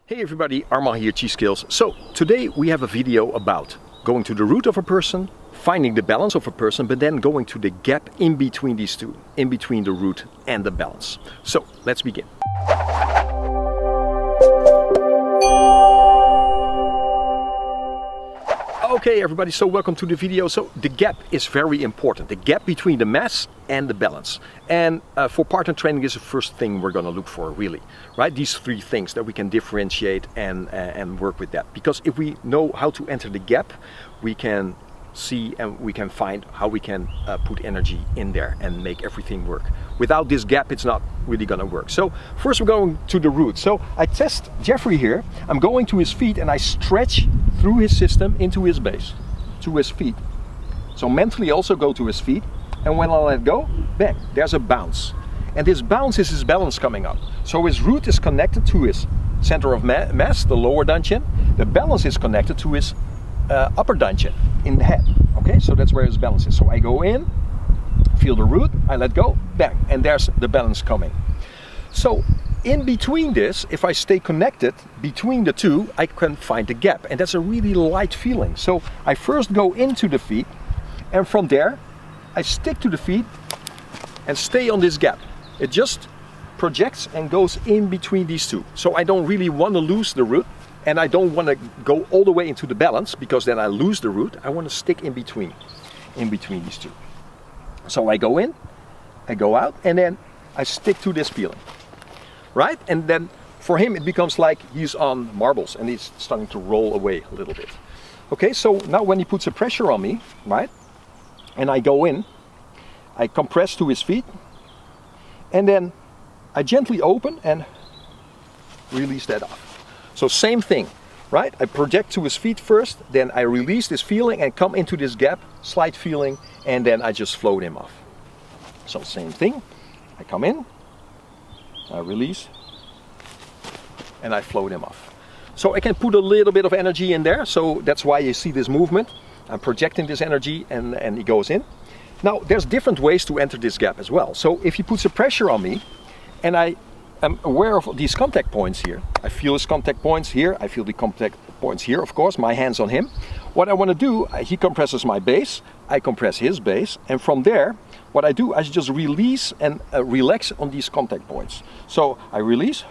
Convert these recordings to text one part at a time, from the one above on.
Hey everybody, Armand here, Chi Skills. So today we have a video about going to the root of a person, finding the balance of a person, but then going to the gap in between these two, in between the root and the balance. So let's begin. Okay everybody, so welcome to the video. So the gap is very important, the gap between the mass and the balance. And for partner training is the first thing we're going to look for, really, right? These three things that we can differentiate and work with that. Because if we know how to enter the gap, we can see and we can find how we can put energy in there and make everything work. Without this gap, it's not really going to work. So first we're going to the root. So I test Jeffrey here. I'm going to his feet and I stretch through his system into his base, to his feet. So mentally also go to his feet, and when I let go, bang, there's a bounce. And this bounce is his balance coming up. So his root is connected to his center of mass, the lower dantian. The balance is connected to his upper dantian in the head. Okay, so that's where his balance is. So I go in, feel the root, I let go, bang, and there's the balance coming. So in between this, if I stay connected between the two, I can find the gap, and that's a really light feeling. So I first go into the feet, and from there I stick to the feet and stay on this gap. It just projects and goes in between these two. So I don't really want to lose the root, and I don't want to go all the way into the balance, because then I lose the root. I want to stick in between these two. So I go in, I go out, and then I stick to this feeling. Right? And then for him it becomes like he's on marbles and he's starting to roll away a little bit. Okay, so now when he puts a pressure on me, right, and I go in, I compress to his feet, and then I gently open and release that off. So same thing, right? I project to his feet first, then I release this feeling and come into this gap, slight feeling, and then I just float him off. So same thing, I come in, I release, and I float him off. So I can put a little bit of energy in there, so that's why you see this movement. I'm projecting this energy and he goes in. Now there's different ways to enter this gap as well. So if he puts a pressure on me and I am aware of these contact points here, I feel his contact points here, I feel the contact points here, of course, my hands on him. What I want to do, he compresses my base, I compress his base, and from there what I do, I just release and relax on these contact points. So I release,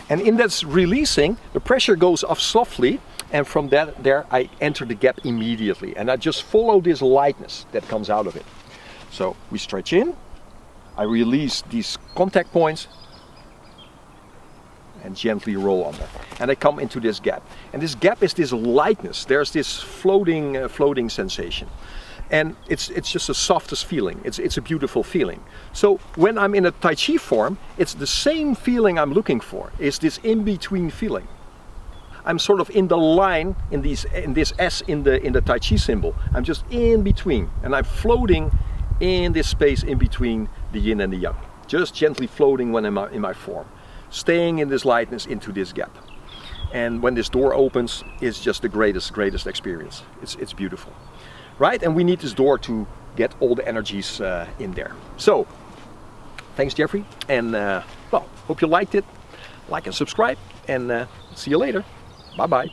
and in that releasing, the pressure goes off softly, and from that there I enter the gap immediately, and I just follow this lightness that comes out of it. So we stretch in, I release these contact points, and gently roll on them, and I come into this gap. And this gap is this lightness. There's this floating sensation, and it's just the softest feeling. It's a beautiful feeling. So when I'm in a Tai Chi form, it's the same feeling I'm looking for. It's this in-between feeling. I'm sort of in the line in this S in the Tai Chi symbol. I'm just in between, and I'm floating in this space in between the yin and the yang. Just gently floating when I'm in my form, staying in this lightness into this gap. And when this door opens, it's just the greatest experience. It's beautiful, right? And we need this door to get all the energies in there. So thanks Jeffrey, and well, hope you liked it. Like and subscribe, and see you later. Bye bye.